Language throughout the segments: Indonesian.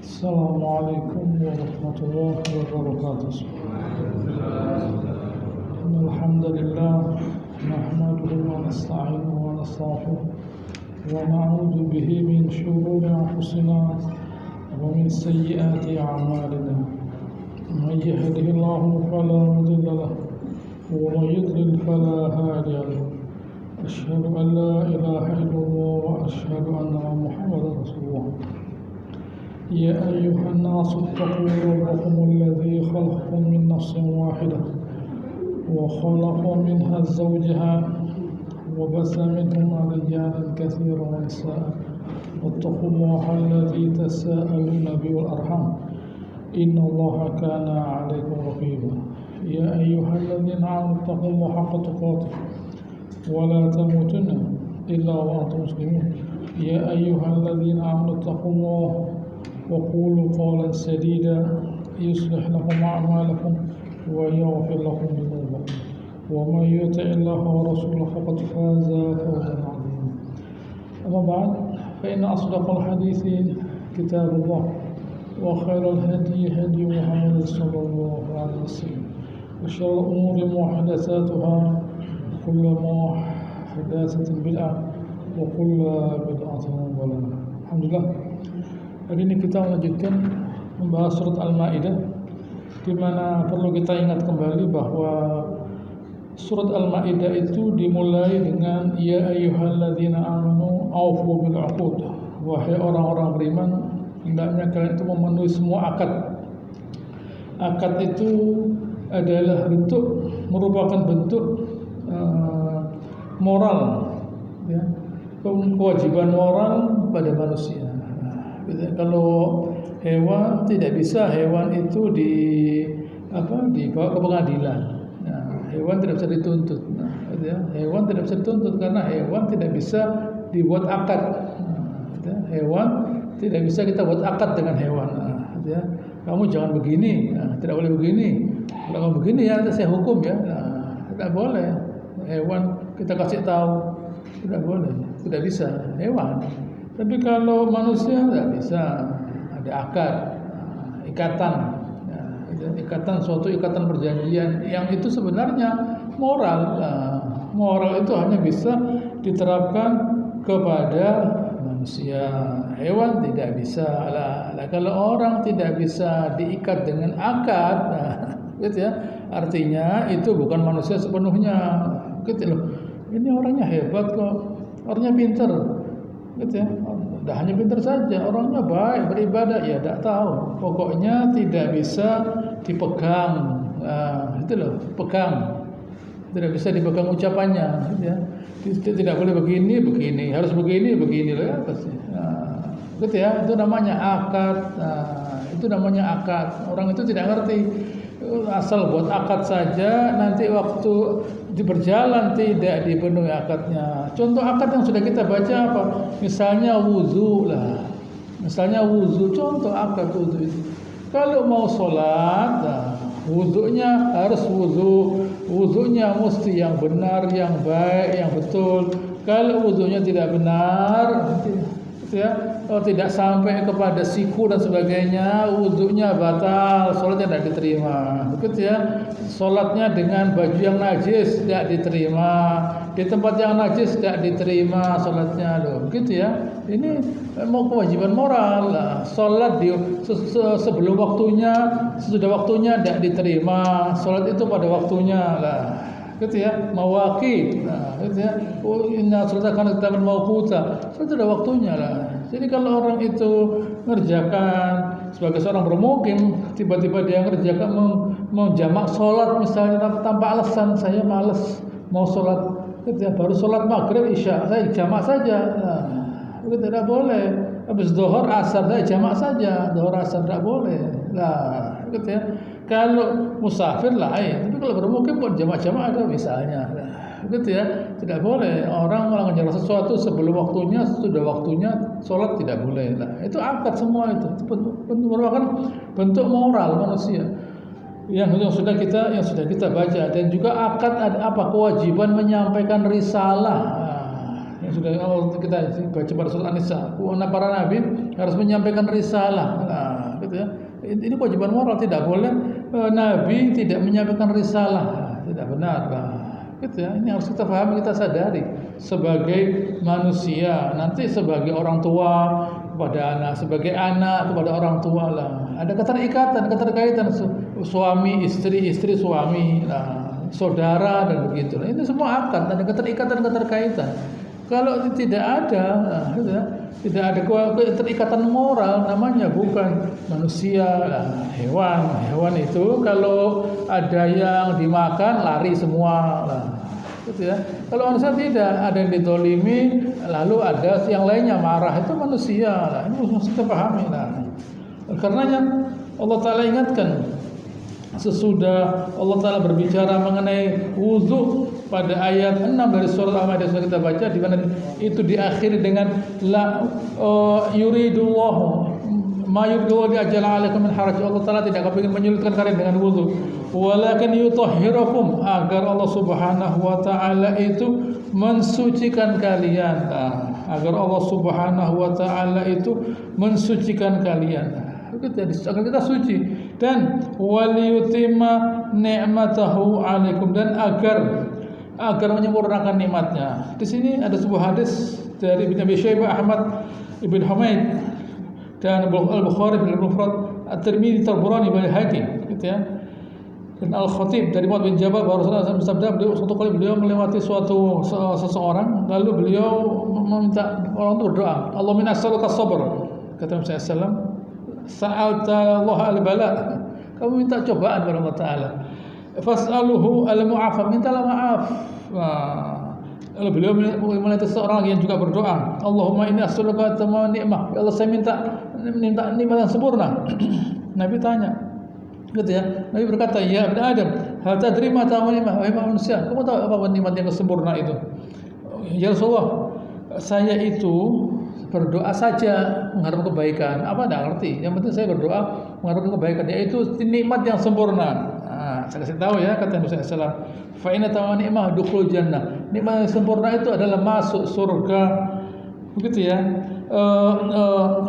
السلام عليكم ورحمة الله وبركاته. إن الحمد لله نحمده ونستعينه ونستغفره ونعوذ به من شرور أنفسنا ومن سيئات أعمالنا. من يهده الله فلا مضل له ومن يضلل فلا هادي له. أشهد أن لا إله إلا الله وأشهد أن محمدا رسول الله. يا أيها الناس اتقوا ربكم الذي خلقكم من نفس واحدة وخلق منها زوجها وبث منهما رجالا كثيرا ونساء واتقوا الله الذي تساءلون به والأرحام إن الله كان عليكم رقيبا. يا أيها الذين آمنوا اتقوا الله حق تقاته ولا تموتن إلا وأنتم مسلمون. يا أيها الذين آمنوا اتقوا الله وقولوا قولا سديدا يصلح لكم أعمالكم ويغفر لكم ذنوبكم ومن يطع الله ورسوله فقد فاز فوزا عظيما. أما بعد فإن أصدق الحديث كتاب الله وخير الهدي هدي محمد صلى الله عليه وسلم وشر الأمور محدثاتها وكل محدثة بدعة وكل بدعة ضلالة. Alhamdulillah, hari ini kita melanjutkan membahas surat Al-Maidah, di mana perlu kita ingat kembali bahwa surat Al-Maidah itu dimulai dengan ya ayyuhalladzina amanu aufu bil uqud. Wahai orang-orang beriman, hendaknya kalian itu memenuhi semua akad. Akad itu adalah merupakan bentuk moral, ya, kewajiban moral pada manusia. Kalau hewan tidak bisa, hewan itu dibawa ke pengadilan. Hewan tidak bisa dituntut. Hewan tidak bisa dituntut karena hewan tidak bisa dibuat akad. Hewan tidak bisa kita buat akad dengan hewan. Kamu jangan begini, tidak boleh begini. Kalau kamu begini ya saya hukum ya. Tidak boleh. Hewan kita kasih tahu, tidak boleh, tidak bisa. Hewan. Tapi kalau manusia tidak bisa, ada akad, ikatan, suatu ikatan perjanjian yang itu sebenarnya moral. Moral itu hanya bisa diterapkan kepada manusia. Hewan tidak bisa. Kalau orang tidak bisa diikat dengan akad, gitu ya, artinya itu bukan manusia sepenuhnya. Gitu loh. Ini orangnya hebat kok, orangnya pintar. Gitu ya. Tidak hanya pintar saja, orangnya baik, beribadah, ya tidak tahu. Pokoknya tidak bisa dipegang, itu loh, pegang. Tidak bisa dipegang ucapannya, gitu ya. Tidak boleh begini, harus begini loh ya. Gitu ya, itu namanya akad. Itu namanya akad. Orang itu tidak ngerti. Asal buat akad saja, nanti waktu berjalan tidak dipenuhi akadnya. Contoh akad yang sudah kita baca apa? Misalnya wudu lah. Misalnya wudu, contoh akad wudu itu. Kalau mau sholat, wudunya harus wudunya mesti yang benar, yang baik, yang betul. Kalau wudunya tidak benar, ya, kalau tidak sampai kepada siku dan sebagainya, wudunya batal, sholatnya tidak diterima. Begitu ya, sholatnya dengan baju yang najis tidak diterima, di tempat yang najis tidak diterima sholatnya loh. Begitu ya, ini mau kewajiban moral lah. Sholat sebelum waktunya, sesudah waktunya tidak diterima. Sholat itu pada waktunya lah. Gitu ya, mawaqit. Gitu ya. Inna sholata kanat kitaban mawquta. Sudah ada waktunya lah. Jadi kalau orang itu mengerjakan sebagai seorang bermukim, tiba-tiba dia mengerjakan mau jamak sholat misalnya tanpa alasan, saya malas mau sholat, gitu ya, baru sholat maghrib isya saya jamak saja. Itu tidak boleh. Habis zuhur asar saya jamak saja, zuhur asar tidak boleh. Lah, gitu ya. Kalau musafir lain, tapi kalau bermukim pun jamak-jamak ada misalnya. Gitu ya, tidak boleh orang mengerjakan sesuatu sebelum waktunya, sudah waktunya sholat tidak boleh. Nah, itu akad semua itu merupakan bentuk moral manusia yang sudah kita baca. Dan juga akad ada apa? Kewajiban menyampaikan risalah. Sudah kita baca pada surat An-Nisa, para nabi harus menyampaikan risalah. Nah, gitu ya. Ini kewajiban moral, tidak boleh nabi tidak menyampaikan risalah. Nah, tidak benar. Nah, gitu ya. Ini harus kita pahami, kita sadari sebagai manusia, nanti sebagai orang tua kepada anak, sebagai anak kepada orang tua lah. Ada keterkaitan suami istri, istri suami, saudara dan begitu. Ini semua akad, ada keterkaitan. Kalau tidak ada, tidak ada keterikatan moral, namanya bukan manusia, hewan. Hewan itu kalau ada yang dimakan lari semua. Gitu ya. Kalau manusia tidak, ada yang ditolimi, lalu ada yang lainnya marah, itu manusia. Nah, ini harus kita pahami. Nah, karenanya Allah Ta'ala ingatkan, sesudah Allah Ta'ala berbicara mengenai wudu pada ayat 6 dari surah Al-Maidah yang kita baca, di mana itu diakhiri dengan la yuridullahu ma yuridu ajala alaikum min haraj. Allah Ta'ala tidak kepingin menyulitkan kalian dengan wudu, walakin yutahhirakum, agar Allah Subhanahu wa Ta'ala itu mensucikan kalian. Agar Allah Subhanahu wa Ta'ala itu mensucikan kalian. Agar kita suci, dan waliyutimma ni'matahu 'alaikum, dan agar menyempurnakan nikmatnya. Di sini ada sebuah hadis dari Ibn Abi Syaibah, Ahmad Ibn Humaid, dan Al-Bukhari fil Mufrad, At-Tirmidzi, Tabrani, Baihaqi, gitu ya. Dan Al-Khatib dari Mu'adz bin Jabal, bahwa Rasulullah SAW bersabda, suatu kali beliau melewati seseorang, lalu beliau meminta orang itu berdoa, Allahumma as'aluka sabr. Kata Nabi SAW, sa'alta Allah al-bala, kamu minta cobaan kepada Allah Ta'ala. Fas'aluhu al-mu'afa, mintalah maaf. Lalu beliau melihat seorang yang juga berdoa, Allahumma inni as'aluka tamam ni'mah, ya Allah saya minta nikmat yang sempurna. Nabi tanya, gitu ya. Nabi berkata, ya Ibn Adam, hal tadri ma tamam ni'mah, wahai manusia, kamu tahu apa nikmat yang sempurna itu? Ya Rasulullah, saya itu berdoa saja mengharap kebaikan. Apa enggak ngerti? Yang penting saya berdoa mengharap kebaikan, yaitu nikmat yang sempurna. Saya kasih tahu ya, kata Nabi SAW, fa inna tamam ni'mah dukhul jannah. Nikmat yang sempurna itu adalah masuk surga. Begitu ya.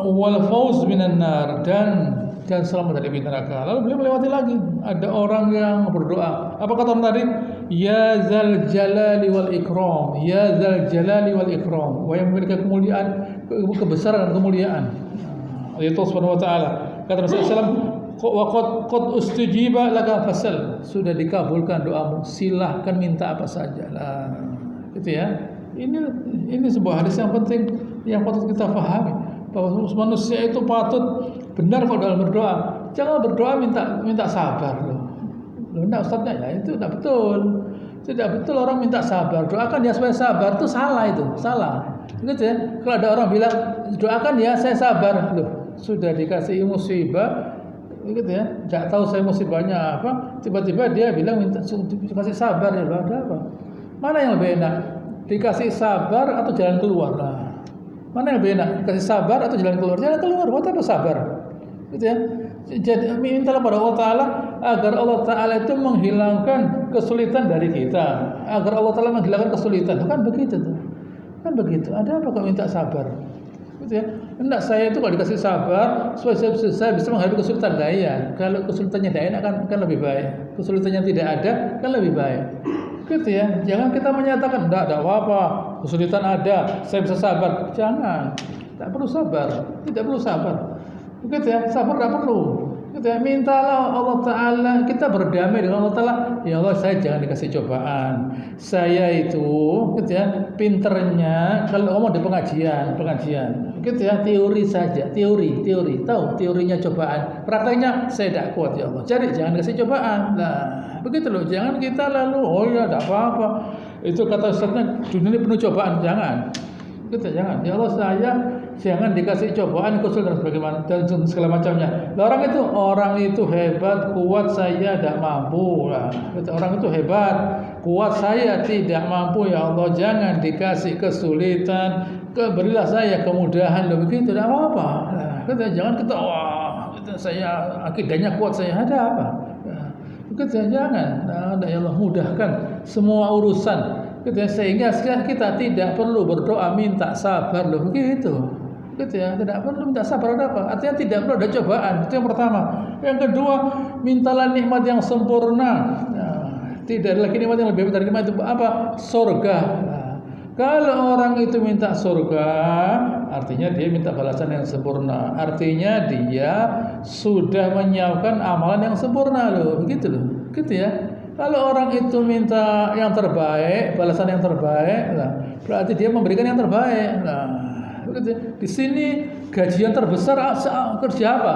Wal fauz minan nar, dan selamat dari api neraka. Lalu beliau melewati lagi, ada orang yang berdoa. Apa kata orang tadi? Ya zal jalali wal ikram, ya zal jalali wal ikram, wa yang memiliki kemuliaan, kebesaran dan kemuliaan. Allah Subhanahu wa Ta'ala. Kata Rasulullah SAW, qad ustujiba laka fasal, sudah dikabulkan doamu, silahkan minta apa saja lah. Gitu ya. Ini sebuah hadis yang penting yang patut kita pahami, bahwa manusia itu patut benar kalau dalam berdoa. Jangan berdoa minta sabar loh. Enggak, ustaznya ya itu tidak betul. Tidak betul orang minta sabar. Doakan ya supaya sabar, itu salah, itu salah. Gitu ya. Kalau ada orang bilang doakan ya saya sabar, loh sudah dikasih musibah, gitu ya. Enggak tahu saya musibahnya apa, tiba-tiba dia bilang minta dikasih sabar, ya ada apa? Mana yang lebih enak? Dikasih sabar atau jalan keluar? Nah, mana yang lebih enak? Dikasih sabar atau jalan keluar? Jalan keluar, buat apa sabar? Gitu ya. Jadi mintalah pada Allah Ta'ala agar Allah Ta'ala itu menghilangkan kesulitan dari kita, agar Allah Ta'ala menghilangkan kesulitan. Kan begitu tuh. Kan begitu. Ada apa kalau minta sabar? Gitu ya. Enggak, saya itu kalau dikasih sabar supaya saya bisa menghadapi kesulitan. Nah, iya. Kalau kesulitannya tidak enak kan lebih baik. Kesulitannya tidak ada kan lebih baik. Gitu ya. Jangan kita menyatakan enggak ada apa-apa, kesulitan ada, saya bisa sabar. Jangan. Tak perlu sabar. Tidak perlu sabar. Begitu ya, sabar tidak perlu. Gitu ya, mintalah Allah Ta'ala, kita berdamai dengan Allah Ta'ala. Ya Allah, saya jangan dikasih cobaan. Saya itu, gitu ya, pinternya kalau ngomong di pengajian, gitu ya, teori saja, teori, tahu teorinya cobaan. Prakteknya saya tidak kuat ya Allah. Jadi jangan kasih cobaan. Nah, begitu loh. Jangan kita lalu, oh ya, tidak apa-apa. Itu kata Ustaznya, dunia ini penuh cobaan. Jangan. Gitu, jangan. Ya Allah, saya jangan dikasih cobaan, kesulitan dan segala macamnya. Orang itu hebat, kuat, saya tidak mampu. Orang itu hebat, kuat, saya tidak mampu. Ya Allah, jangan dikasih kesulitan, berilah saya kemudahan. Begitu, tidak apa-apa. Jangan kita, wah, saya akidahnya kuat, saya ada apa? Begitu, jangan. Ya Allah, mudahkan semua urusan. Gitu ya, sehingga kita tidak perlu berdoa minta sabar loh begitu. Gitu ya, tidak perlu minta sabar ada apa? Artinya tidak perlu ada cobaan. Itu yang pertama. Yang kedua, mintalah nikmat yang sempurna. Nah, tidak ada lagi nikmat yang lebih dari nikmat itu apa? Surga. Nah, kalau orang itu minta surga, artinya dia minta balasan yang sempurna. Artinya dia sudah menyiapkan amalan yang sempurna loh, begitu loh. Gitu ya. Kalau orang itu minta yang terbaik, balasan yang terbaik, nah, berarti dia memberikan yang terbaik. Nah, di sini gajian terbesar kerja apa?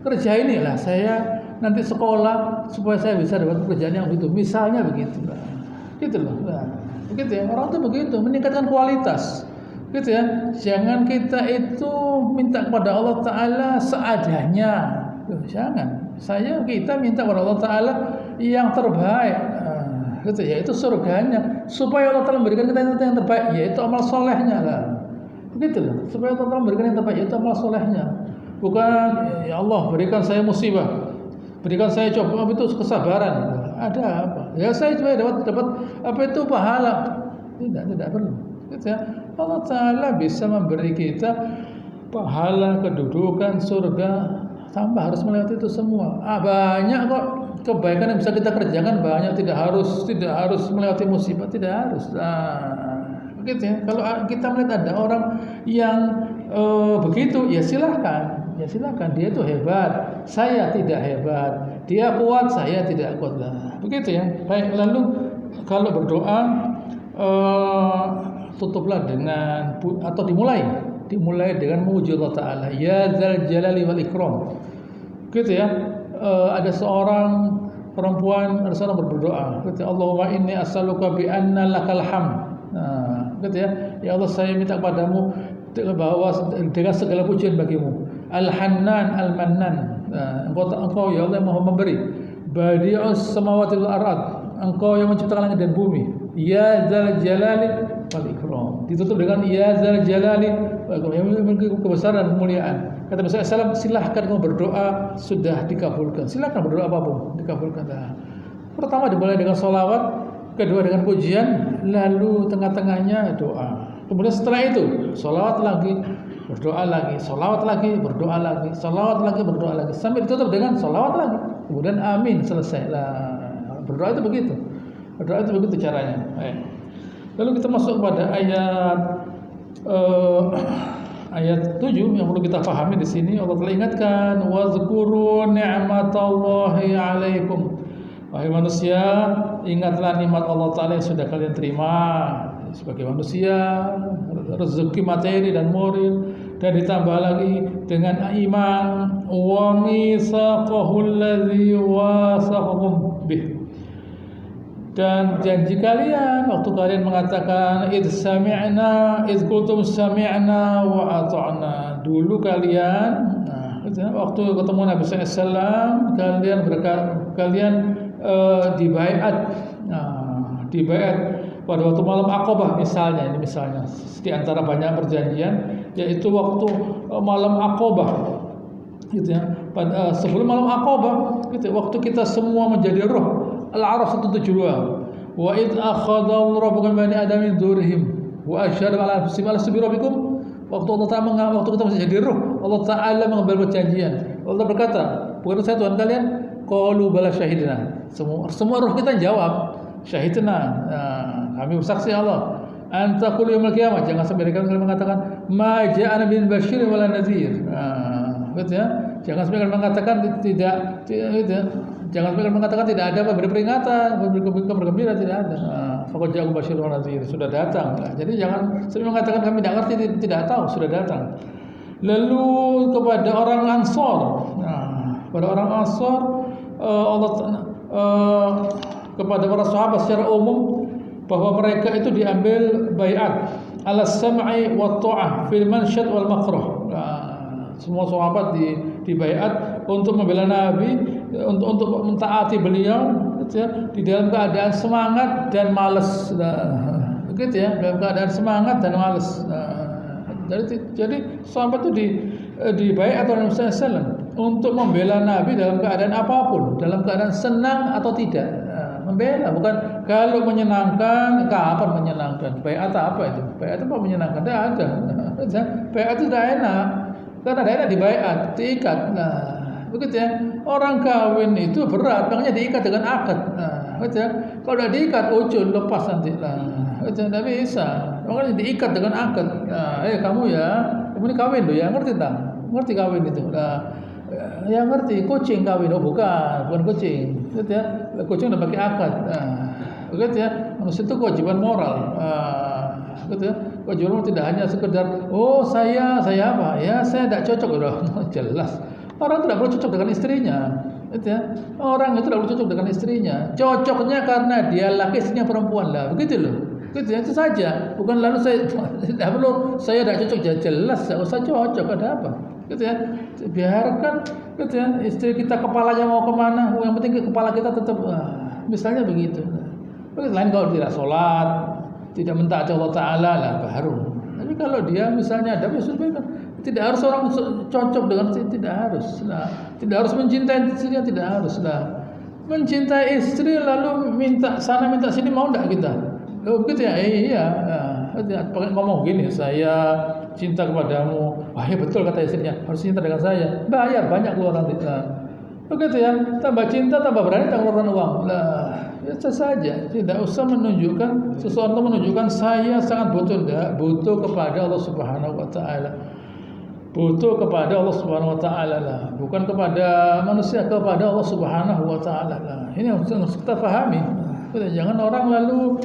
Kerja inilah saya nanti sekolah supaya saya bisa dapat pekerjaan yang begitu. Misalnya begitu, nah, gitu loh. Nah, begitu ya. Orang tuh begitu, meningkatkan kualitas. Gitu ya. Jangan kita itu minta kepada Allah Taala seadanya. Jangan. Kita minta kepada Allah Taala yang terbaik. Nah, gitu ya. Itu surganya. Supaya Allah Taala memberikan kita yang terbaik, yaitu amal solehnya lah. Begitu loh. Supaya Allah Taala memberikan yang terbaik, yaitu amal solehnya. Bukan ya Allah berikan saya musibah, berikan saya coba itu kesabaran. Ada apa? Ya saya supaya dapat apa itu pahala. Tidak perlu. Gitu ya. Allah Taala bisa memberi kita pahala, kedudukan, surga tanpa harus melewati itu semua. Banyak kok kebaikan yang bisa kita kerjakan, banyak, tidak harus melewati musibah, tidak harus. Begitu ya. Kalau kita melihat ada orang yang begitu, ya silahkan. Dia itu hebat, saya tidak hebat. Dia kuat, saya tidak kuat. Begitu ya. Baik, lalu kalau berdoa tutuplah dengan atau dimulai dengan memuji Allah Taala. Ya Dzal Jalali wal Ikram. Gitu ya. Ada seorang perempuan, ada seorang berdoa. Gitu, Allahumma inni as'aluka bi anna lakal hamd. Nah, gitu ya. Ya Allah, saya minta kepadamu bahwa dengan segala pujian bagimu. Al-Hannan, Al-Mannan. Engkau ya Allah yang Maha memberi. Badi'us samawati wal ard. Engkau yang menciptakan langit dan bumi. Ya Dzal Jalali wal Ikram. Ditutup dengan Ya Dzal Jalali wal Ikram, yang memiliki kebesaran dan kemuliaan. Kata Rasulullah SAW, silahkan kamu berdoa, sudah dikabulkan. Silahkan berdoa apapun, dikabulkan. Pertama dimulai dengan sholawat, kedua dengan pujian, lalu tengah-tengahnya doa. Kemudian setelah itu sholawat lagi, berdoa lagi, sholawat lagi, berdoa lagi, sholawat lagi, berdoa lagi, sampai ditutup dengan sholawat lagi. Kemudian amin, selesai. Berdoa itu begitu. Berdoa itu begitu caranya. Lalu kita masuk pada ayat 7 yang perlu kita pahami di sini. Allah telah ingatkan, wazkuru ni'matallahi 'alaikum. Wahai manusia, ingatlah nikmat Allah Taala yang sudah kalian terima sebagai manusia, rezeki materi dan moral, dan ditambah lagi dengan iman, wa mitsaqahul ladzi wasaqakum bih. Dan janji kalian waktu kalian mengatakan id qultum sami'na wa ata'na. Dulu kalian waktu ketemu Nabi SAW, kalian dibaiat pada waktu malam Aqabah misalnya. Ini misalnya di antara banyak perjanjian, yaitu waktu malam Aqabah, gitu ya. Sebelum malam Aqabah, gitu, waktu kita semua menjadi roh. Al-A'raf 172. Wa id akhadha rabbuka min bani adama min dzurriyyahim wa asyhadu ala anfusihim alastu bi rabbikum. Waktu Allah Ta'ala waktu kita masih jadi roh, Allah Ta'ala mengambil perjanjian. Allah berkata, bukan saya Tuhan kalian? Qalu bala syahidna. Semua roh kita jawab, syahidna. Kami bersaksi Allah. Anta qul yaumil qiyamah. Jangan sampai kalian mengatakan ma ja'ana bin basyir wala nadhir. Gitu ya. Jangan sampai kalian mengatakan tidak gitu ya. Jangan sampai mengatakan tidak ada beri peringatan, beri kabar gembira, tidak ada. Faqad ja'akum basyirun wa nadhir, sudah datang. Jadi jangan sampai mengatakan kami tidak ngerti, tidak tahu, sudah datang. Lalu kepada orang Ansor. Pada orang Ansor Allah kepada para sahabat secara umum bahwa mereka itu diambil baiat ala sam'i wa ta'ah fil mansyad wal makrah. Semua sahabat dibaiat untuk membela Nabi, untuk mentaati beliau, gitu ya, di dalam keadaan semangat dan malas, gitu ya, dalam keadaan semangat dan malas. Jadi sahabat itu dibaiat oleh Nabi SAW untuk membela Nabi dalam keadaan apapun, dalam keadaan senang atau tidak. membela, bukan kalau menyenangkan. Kapan menyenangkan? Baiat apa itu? Baiat apa menyenangkan? Tidak ada. Baiat itu tidak enak, karena tidak enak dibaiat, diikat. Nah, begitu ya. Orang kawin itu berat, makanya diikat dengan akad. Nah, begitu ya. Kalau tidak diikat, ucul lepas nanti. Nah, begitu tidak bisa. Makanya diikat dengan akad. Nah, kamu ya, kamu ini kawin loh ya, ngerti tak? Ngerti kawin itu. Nah, ya ngerti, kucing kawin, bukan kucing, gitu ya. Kucing udah pakai akad, gitu ya. Manusia itu kewajiban moral, gitu ya. Kewajiban moral tidak hanya sekedar, saya apa? Ya saya tidak cocok, udah jelas. Orang tidak perlu cocok dengan istrinya, gitu ya. Orang itu tidak perlu cocok dengan istrinya. Cocoknya karena dia laki, istrinya perempuan lah, begitu loh. Gitu ya, itu saja. Bukan lalu saya tidak perlu, saya tidak cocok, jelas, tidak usah cocok, ada apa? Gitu ya, biarkan gitu ya, istri kita kepalanya mau kemana, yang penting kepala kita tetap, misalnya begitu. Lain kalau tidak sholat, tidak mentaati Allah Taala lah baru. Tapi kalau dia misalnya ada sesuatu, tidak harus orang cocok dengan istri, tidak harus. Tidak harus mencintai istrinya, tidak harus. Mencintai istri lalu minta sana minta sini, mau tidak kita? Begitu ya, iya. Pakai ngomong gini, saya cinta kepadamu. Ya betul kata istrinya, harus cinta dengan saya. Bayar banyak keluaran kita. Begitu ya, tambah cinta tambah berani tambah keluaran uang. Biasa saja. Tidak usah menunjukkan seseorang itu menunjukkan saya sangat butuh kepada Allah Subhanahu wa taala. Butuh kepada Allah Subhanahu wa taala lah, bukan kepada manusia, kepada Allah Subhanahu wa taala lah. Ini harus kita pahami. Jangan orang lalu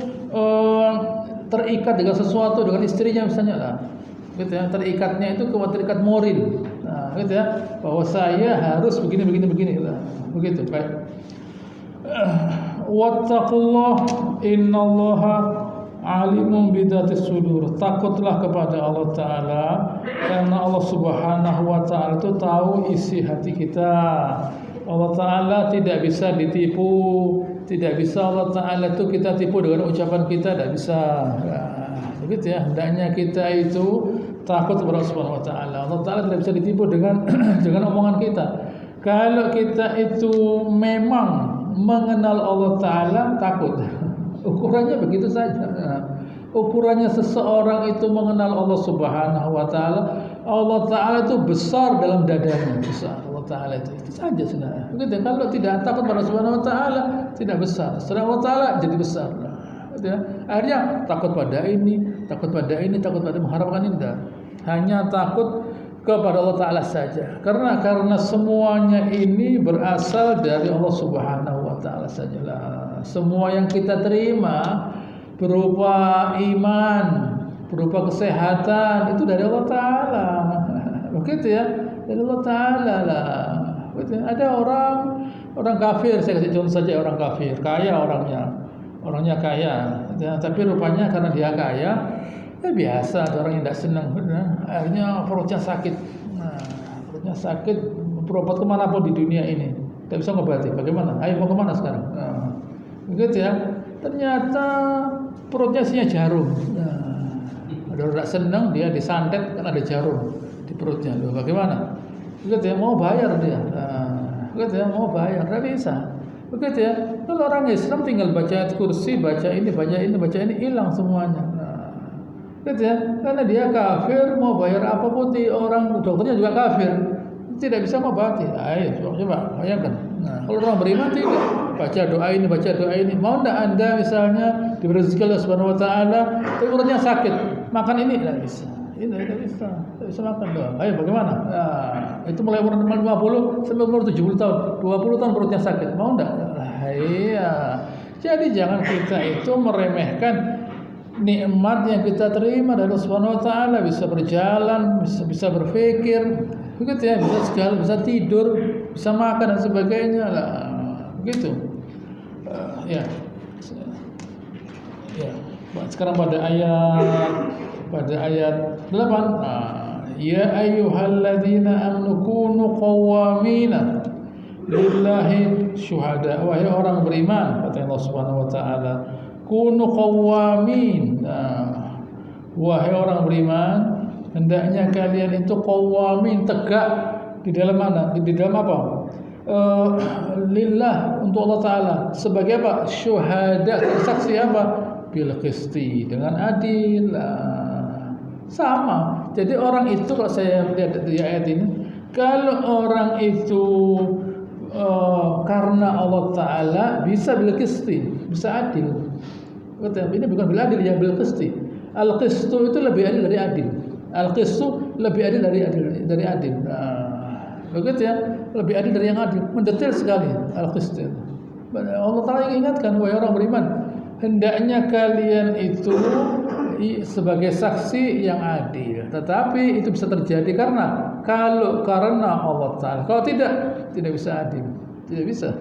terikat dengan sesuatu, dengan istrinya misalnya lah, gitu ya. Terikatnya itu terikat moral, gitu ya, bahwa saya harus begini lah, begitu. Baik. Wattaqullah innallaha alimun bidatis sudur. Takutlah kepada Allah Taala, karena Allah Subhanahu wa taala itu tahu isi hati kita. Allah Taala tidak bisa ditipu. Tidak bisa Allah Ta'ala itu kita tipu dengan ucapan kita, tidak bisa. Begitu ya, hendaknya kita itu takut kepada Allah Subhanahu wa taala. Allah Ta'ala tidak bisa ditipu dengan dengan omongan kita. Kalau kita itu memang mengenal Allah Ta'ala, takut. Ukurannya begitu saja. Ukurannya seseorang itu mengenal Allah Subhanahu wa taala, Allah Ta'ala itu besar dalam dadanya, besar. Taala itu saja sudah. Begitu. Kalau tidak takut pada Subhanahu wa taala, tidak besar. Setelah Allah Taala jadi besar. Gitu ya. Akhirnya takut pada ini, takut pada mengharapkan ini. Hanya takut kepada Allah Taala saja. Karena semuanya ini berasal dari Allah Subhanahu wa taala sajalah. Semua yang kita terima berupa iman, berupa kesehatan itu dari Allah Taala. Begitu ya. Dari Allah Ta'ala lah. Ada orang kafir, saya kasih contoh saja, orang kafir, kaya orangnya kaya, tapi rupanya karena dia kaya, biasa ada orang yang tidak senang, akhirnya perutnya sakit. Perutnya sakit, berobat kemana pun di dunia ini, tidak bisa ngobati. Bagaimana? Ayo mau kemana sekarang? Begitu ya. Ternyata perutnya isinya jarum. Ada orang tidak senang, dia disantet karena ada jarum di perutnya. Loh, bagaimana? Begitu ya, mau bayar dia. Begitu ya, mau bayar, tidak bisa. Begitu ya. Kalau orang Islam tinggal baca ayat kursi, baca ini, hilang semuanya. Begitu ya. Karena dia kafir, mau bayar apapun di orang dokternya juga kafir, tidak bisa mengobati. Ayo coba bayangkan. Kalau orang beriman tidak, baca doa ini, mau tidak Anda misalnya diberi rezeki Allah Subhanahu wa taala, tapi perutnya sakit, makan ini tidak bisa. Tidak bisa makan doang. Ayo bagaimana? Itu mulai umur 50 sampai umur 70 tahun, 20 tahun perutnya sakit. Mau enggak? Iya. Jadi jangan kita itu meremehkan nikmat yang kita terima dari Allah Subhanahu wa taala, bisa berjalan, bisa berpikir, begitu ya, bisa segala, bisa tidur, bisa makan dan sebagainya lah. Begitu. Ya. Sekarang pada ayat 8, ya ayyuhalladzina amanu kunu qawwamina lillahi syuhada. Wahai orang beriman, kata Allah Subhanahu wa taala, kunu qawwamin. Wahai orang beriman, hendaknya kalian itu qawwamin, tegak di dalam mana? Di dalam apa? eh, lillah, untuk Allah Ta'ala. Sebagai apa? Syuhada, saksi apa? Bil qisti, dengan adil. Sama. Jadi orang itu, kalau saya lihat di ayat ini, kalau orang itu karena Allah Ta'ala bisa bil qisti, bisa adil. Ini bukan bil adil, ya bil qisti. Al qistu itu lebih adil dari adil. Al qistu lebih adil dari adil. Begitu ya, lebih adil dari yang adil. Mendetail sekali al qistu. Allah Ta'ala ingatkan, wahai orang beriman, hendaknya kalian itu sebagai saksi yang adil. Tetapi itu bisa terjadi karena Allah Ta'ala. Kalau tidak bisa adil. Tidak bisa.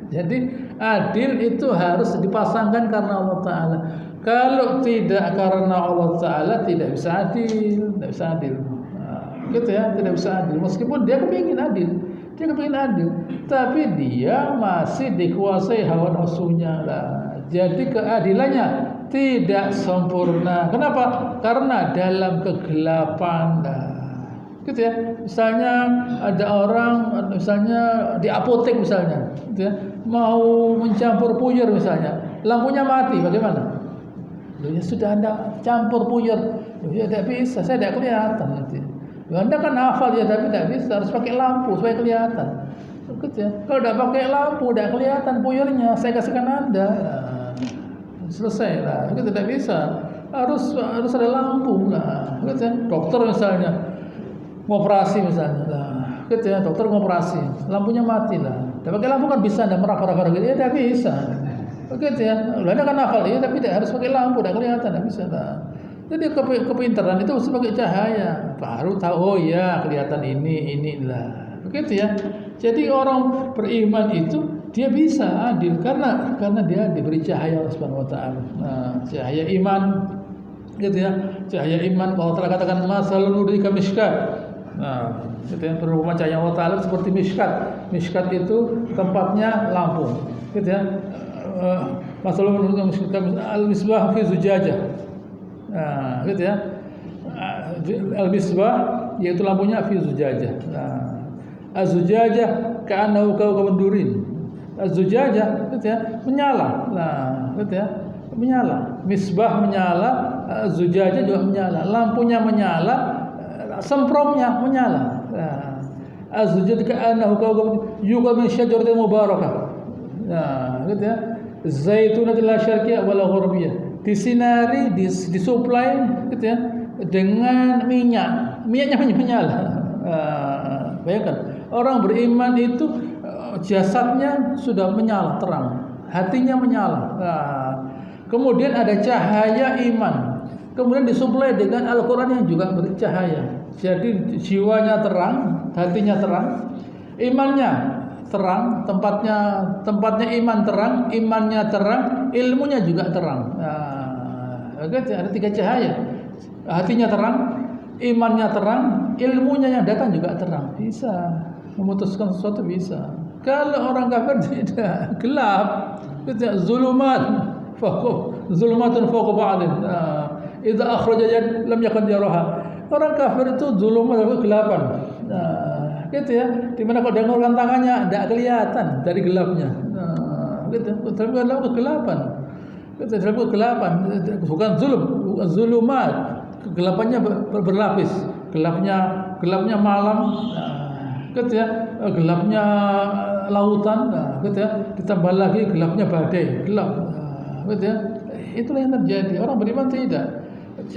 Jadi adil itu harus dipasangkan karena Allah Ta'ala. Kalau tidak karena Allah Ta'ala, tidak bisa adil. Tidak bisa adil. Gitu ya, tidak bisa adil. Meskipun dia kepingin adil. Tapi dia masih dikuasai hawa nafsunya lah. Jadi keadilannya tidak sempurna. Kenapa? Karena dalam kegelapan. Gitu ya. Misalnya ada orang, misalnya di apotek misalnya, gitu ya, mau mencampur puyur misalnya, lampunya mati, bagaimana? Ya sudah, Anda campur puyur. Ya tidak bisa, saya tidak kelihatan nanti. Anda kan hafal ya, tapi tidak bisa, harus pakai lampu supaya kelihatan. Gitu ya. Kalau tidak pakai lampu, tidak kelihatan puyurnya, saya kasihkan Anda. Selesai lah, itu tidak bisa. Harus ada lampu lah. Gitu ya. Dokter misalnya ngoperasi misalnya lah, gitu ya, dokter ngoperasi, lampunya mati lah. Tidak pakai lampu kan bisa, Anda merah-merah gitu, ya tidak bisa. Begitu ya. Anda kan hafal ya, tapi tidak harus pakai lampu, tidak kelihatan, tidak bisa lah. Jadi kepintaran itu sebagai cahaya, baru tahu, oh ya kelihatan inilah. Begitu ya. Jadi orang beriman itu dia bisa adil karena dia diberi cahaya Allah Subhanahu wa taala. Nah, cahaya iman, gitu ya. Cahaya iman, Allah Taala katakan masalul nuri kamishkat. Nah, itu yang perumpamaan cahaya Allah Taala seperti mishkat. Mishkat itu tempatnya lampu, gitu ya. Masalul nuri kamishkat, al-misbah fi zujajah. Nah, gitu ya. Al-misbah yaitu lampunya fi zujajah. Nah, az-zujajah ka'annahu kawkabun durin. Az-zujajah gitu ya, menyala. Nah, gitu ya. Menyala. Misbah menyala, zujajah juga menyala. Lampunya menyala, semprongnya menyala. Nah, az-zujajah ka'annahu kawkabun yuqa min syajaratin mubarakah. Nah, gitu ya. Zaitunatil syarqiyah wal gharbiyah. Disinari, disuplai gitu ya dengan minyak. Minyaknya menyala. Bayangkan, orang beriman itu jasadnya sudah menyala terang, hatinya menyala. Kemudian ada cahaya iman, kemudian disuplai dengan Al-Quran yang juga bercahaya. Jadi jiwanya terang, hatinya terang, imannya terang, tempatnya iman terang, imannya terang, ilmunya juga terang. Ada 3 cahaya, hatinya terang, imannya terang, ilmunya yang datang juga terang. Bisa memutuskan sesuatu, bisa. Kalau orang kafir tidak, gelap, tidak, zulumatun fawqa ba'din. Idza akhraja yad lam yakun yaraha. Orang kafir itu zulumat, kegelapan. Gitu ya. Di mana kalau dia mengulurkan tangannya tidak kelihatan dari gelapnya. Gitu. Dalam kegelapan. Gitu, dalam kegelapan, bukan zulumat. Kegelapannya berlapis. Gelapnya malam. Gitu ya, gelapnya lautan, gitu ya, ditambah lagi gelapnya badai, gelap, gitu ya. Itulah yang terjadi. Orang beriman tidak,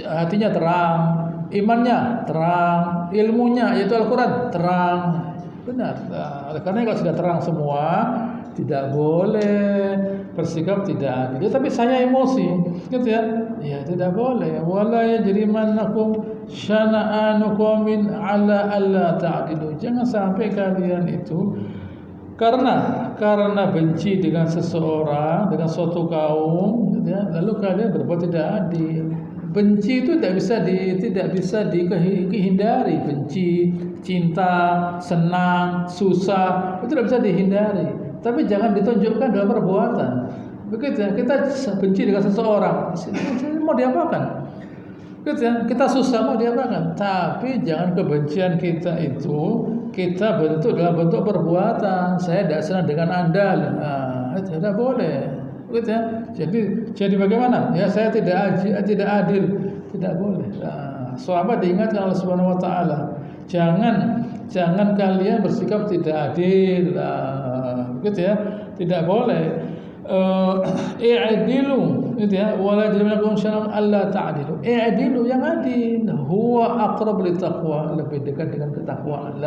hatinya terang, imannya terang, ilmunya yaitu Al-Quran terang, benar. Karena kalau sudah terang semua, tidak boleh bersikap tidak adil. Tapi saya emosi, gitu ya, ya tidak boleh. Wala yajrimannakum syana'anu qaumin ala alla ta'dilu. Jangan sampai kalian itu karena benci dengan seseorang, dengan suatu kaum, gitu ya, lalu kalian berbuat tidak adil. Benci itu tidak bisa dihindari. Benci, cinta, senang, susah itu tidak bisa dihindari. Tapi jangan ditunjukkan dalam perbuatan. Begitu ya, kita benci dengan seseorang, mau diapakan? Gitu ya, kita susah mau diapakan? Tapi jangan kebencian kita itu kita bentuk dalam bentuk perbuatan. Saya tidak senang dengan Anda. Itu tidak boleh. Gitu ya. Jadi bagaimana? Ya saya tidak adil, tidak boleh. Sahabat diingatkan oleh Subhanahu wa taala, jangan kalian bersikap tidak adil. Gitu ya. Tidak boleh. I'dilu gitu ya, wala yajrimannakum syana'an alla ta'dilu. I'dilu yang adil, huwa aqrab littaqwa, lebih dekat dengan ketakwaan.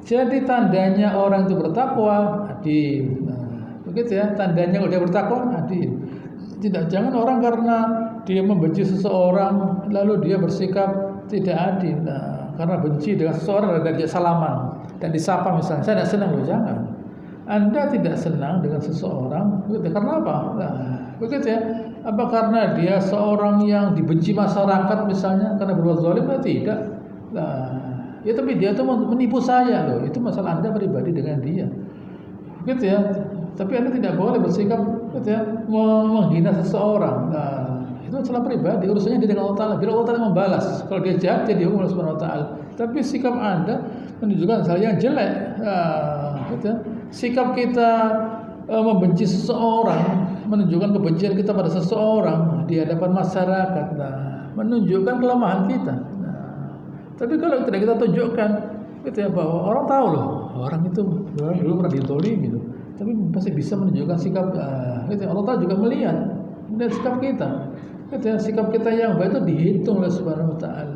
Jadi tandanya orang itu bertakwa adil. Begitu ya, tandanya kalau dia bertakwa adil. Jangan orang karena dia membenci seseorang lalu dia bersikap tidak adil. Karena benci dengan seseorang dan dia salaman dan disapa misalnya, saya tidak senang loh, jangan. Anda tidak senang dengan seseorang, karena apa? Begitu ya. Apa karena dia seorang yang dibenci masyarakat misalnya karena berbuat zalim? Tidak. Ya tapi dia tuh menipu saya loh. Itu masalah Anda pribadi dengan dia. Begitu ya. Tapi Anda tidak boleh bersikap gitu ya, menghina seseorang. Itu masalah pribadi, urusannya dia dengan Allah Taala. Biar Allah Taala membalas. Kalau dia jahat, dia dihukum oleh Subhanahu wa taala. Tapi sikap Anda menunjukkan hal yang jelek. Gitu ya. Sikap kita membenci seseorang, menunjukkan kebencian kita pada seseorang di hadapan masyarakat, menunjukkan kelemahan kita. Tapi kalau tidak kita tunjukkan, gitu ya, bahwa orang tahu loh, orang itu dulu pernah ditolimi gitu. Tapi pasti bisa menunjukkan sikap, gitu ya. Allah Taala juga melihat sikap kita. Gitu ya, sikap kita yang baik itu dihitung oleh Subhanahu wa taala.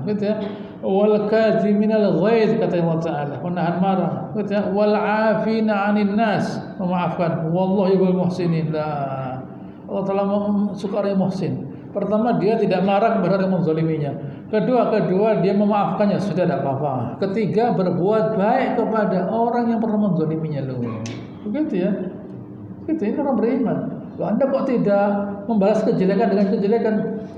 Gitu ya. Wal kadziminal ghaiz kata Allah Taala, menahan marah. Gitu ya. Wal 'afina 'anil nas, memaafkan. Wallahu yuhibbul muhsinin. Allah Taala suka orang yang muhsin. Pertama, dia tidak marah kepada orang yang menzaliminya. Kedua dia memaafkannya, sudah tidak apa-apa. Ketiga, berbuat baik kepada orang yang pernah menzaliminya loh. Begitu ya. Gitu, ini orang beriman. Loh, Anda kok tidak membalas kejelekan dengan kejelekan?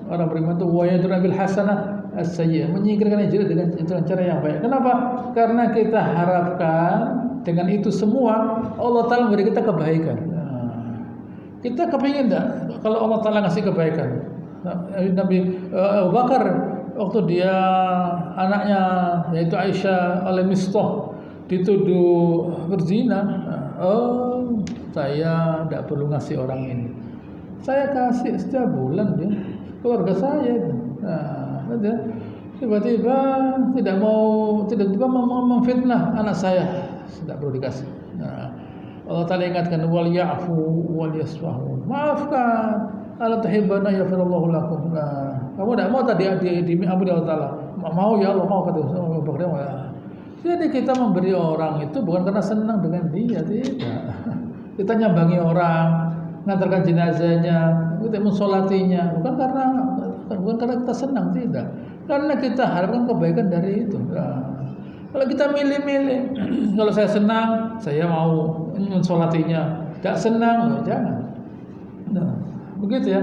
Orang beriman itu wa yadra bil hasanah as-sayyi'ah, menyingkirkan yang jelek dengan cara yang baik. Kenapa? Karena kita harapkan dengan itu semua Allah Taala memberi kita kebaikan. Kita kepingin enggak kalau Allah Taala ngasih kebaikan? Nabi Abu Bakar waktu dia anaknya yaitu Aisyah oleh Mistah dituduh berzina, saya tidak perlu ngasih orang ini, saya kasih setiap bulan dia keluarga saya. Tiba-tiba tidak mau memfitnah anak saya, tidak perlu dikasih. Allah Taala ingatkan wal ya'fu wal yasfahu, maafkan. Ala tuhibbana yaghfirullahu lakum. Kamu tidak mau tadi diampuni Allah Taala. Mau ya Allah, mau kata Jadi kita memberi orang itu bukan karena senang dengan dia, tidak. Kita nyambangi orang, ngantarkan jenazahnya, kita mensolatinya, bukan karena kita senang, tidak. Karena kita harapkan kebaikan dari itu. Kalau kita milih-milih, kalau saya senang, saya mau mensolatinya. Tidak senang, jangan. Begitu ya,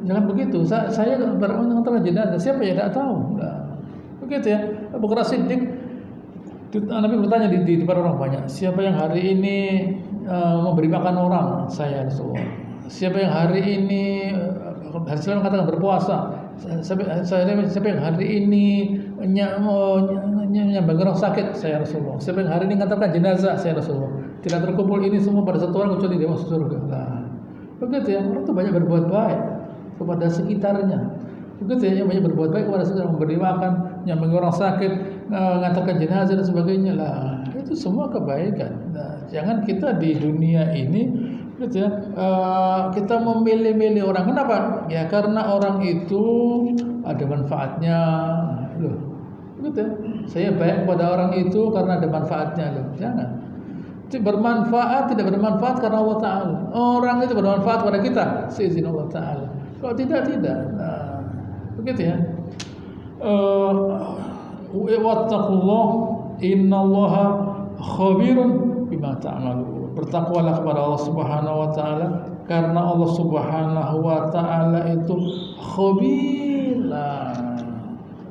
jangan begitu. Saya mengantarkan jenazah, siapa yang tidak tahu. Begitu ya. Abu Bakar Siddiq, Nabi bertanya di depan orang banyak, siapa yang hari ini memberi makan orang? Saya Rasulullah. Siapa yang hari ini hari Senin katakan berpuasa? Siapa yang hari ini nyambang orang sakit? Saya Rasulullah. Siapa yang hari ini mengantarkan jenazah? Saya Rasulullah. Tidak terkumpul ini semua pada satu orang kecuali dia masuk surga. Begitu ya, orang itu banyak berbuat baik kepada sekitarnya. Begitu ya, yang banyak berbuat baik kepada sekitar, memberi makan, nyambung orang sakit, mengantarkan jenazah dan sebagainya lah. Itu semua kebaikan. Jangan kita di dunia ini, gitu ya, kita memilih-milih orang. Kenapa? Ya karena orang itu ada manfaatnya, loh. Begitu ya. Saya baik kepada orang itu karena ada manfaatnya, loh. Jangan. Bermanfaat tidak bermanfaat karena Allah Taala. Orang itu bermanfaat pada kita seizin Allah Taala. Kalau tidak. Begitu ya. Wattaqullah innallaha khabirun bima ta'malun. Bertakwalah kepada Allah Subhanahu wa taala karena Allah Subhanahu wa taala itu khabir.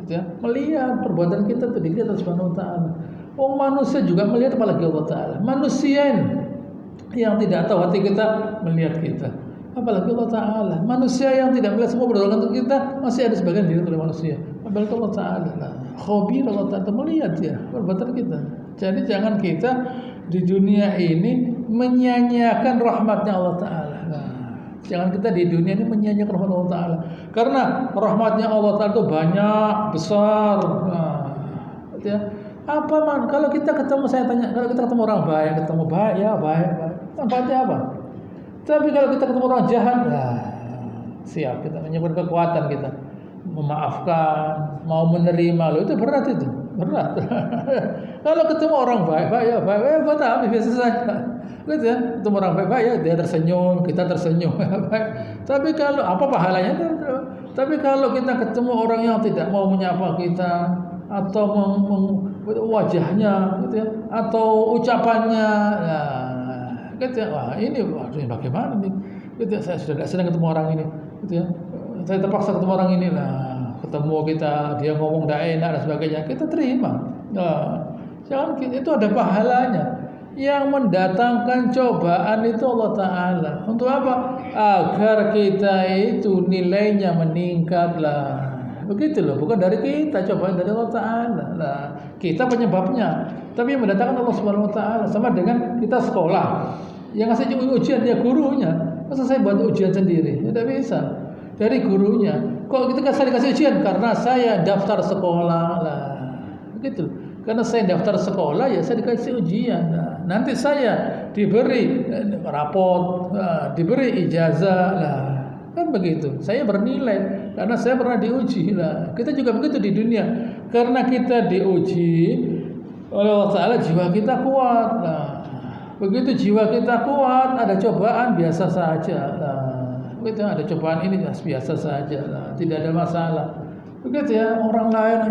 Ya, melihat perbuatan kita itu dilihat Allah Subhanahu wa taala. Manusia juga melihat, apalagi Allah Taala. Manusia yang tidak tahu hati kita melihat kita, apalagi Allah Taala. Manusia yang tidak melihat semua perbuatan kita, masih ada sebagian dilihat oleh manusia. Balik Allah Ta'ala. Nah, khabir Allah Ta'ala melihat ya perbuatan kita. Jadi jangan kita di dunia ini menyia-nyiakan rahmatnya Allah Ta'ala. Nah, jangan kita di dunia ini menyia-nyiakan rahmat Allah Ta'ala. Karena rahmatnya Allah Ta'ala itu banyak, besar. Nah, ya. Apa man? Kalau kita ketemu, saya tanya, kalau kita ketemu orang baik, ketemu baik, ya baik. Manfaatnya apa? Tapi kalau kita ketemu orang jahat, nah, siap kita menyebut kekuatan kita, memaafkan, mau menerima, loh itu berat itu, berat. Kalau ketemu orang baik, ya baik, buat apa? Biasa saja. Gitu ya, ketemu orang baik, ya dia tersenyum, kita tersenyum. Tapi kalau apa pahalanya? Tapi kalau kita ketemu orang yang tidak mau menyapa kita, atau wajahnya gitu ya, atau ucapannya ya, gitu ya, wah ini waduh bagaimana nih gitu ya, saya sudah tidak senang ketemu orang ini gitu ya, saya terpaksa ketemu orang ini lah, ketemu kita dia ngomong tidak enak dan sebagainya, kita terima. Nah, jangan, itu ada pahalanya. Yang mendatangkan cobaan itu Allah Ta'ala. Untuk apa? Agar kita itu nilainya meningkat lah. Begitu loh, bukan dari kita, cobaan dari Allah Ta'ala. Nah, kita penyebabnya, tapi yang mendatangkan Allah Subhanahu Wa Ta'ala. Sama dengan kita sekolah, yang ngasih ujian ya gurunya. Masa saya buat ujian sendiri? Ya, tidak bisa. Dari gurunya. Kok kita dikasih ujian? Karena saya daftar sekolah lah. Begitu. Karena saya daftar sekolah ya saya dikasih ujian. Nah, nanti saya diberi rapot, diberi ijazah lah. Kan begitu. Saya bernilai karena saya pernah diuji lah. Kita juga begitu di dunia. Karena kita diuji oleh Allah Ta'ala, jiwa kita kuat. Nah, begitu jiwa kita kuat, ada cobaan biasa saja. Nah, begitu ada cobaan ini biasa saja. Nah, tidak ada masalah. Begitu ya, orang lain